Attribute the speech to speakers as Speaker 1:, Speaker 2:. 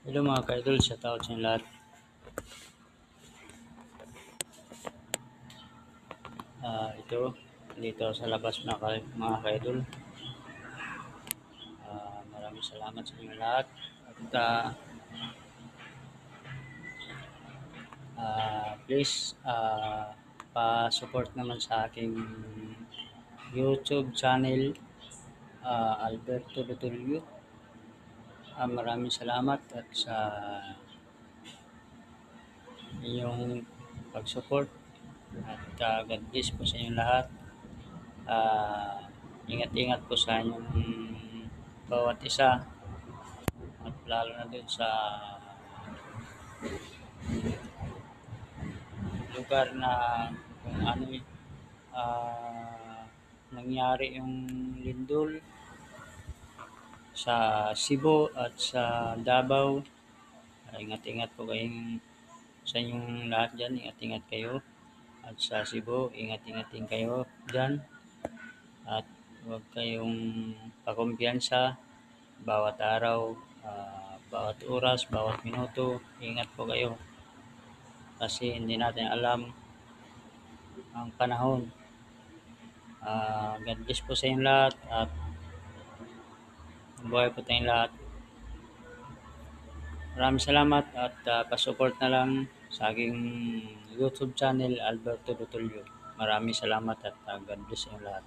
Speaker 1: Hello mga ka-idol, shoutout sa inyo lahat. Ito, dito sa labas mga ka-idol. Maraming salamat sa inyo lahat. At please, pa-support naman sa aking YouTube channel, Alberto Lutulio. Maraming salamat at sa inyong pag-support. At God bless po sa inyo lahat. Ingat-ingat po sa inyong bawat isa at lalo na dun sa lugar na kung ano nangyari yung lindol sa Cebu at sa Davao. Ingat-ingat po kayong sa inyong lahat dyan, ingat-ingat kayo. At sa Cebu, ingat-ingat din kayo dyan. At huwag kayong pakumpiyansa bawat araw, bawat oras, bawat minuto. Ingat po kayo kasi hindi natin alam ang panahon. God bless po sa inyong lahat at buhay po tayong lahat. Maraming salamat at pa-support na lang sa aking YouTube channel, Alberto Dutulio. Maraming salamat at God bless sa inyong lahat.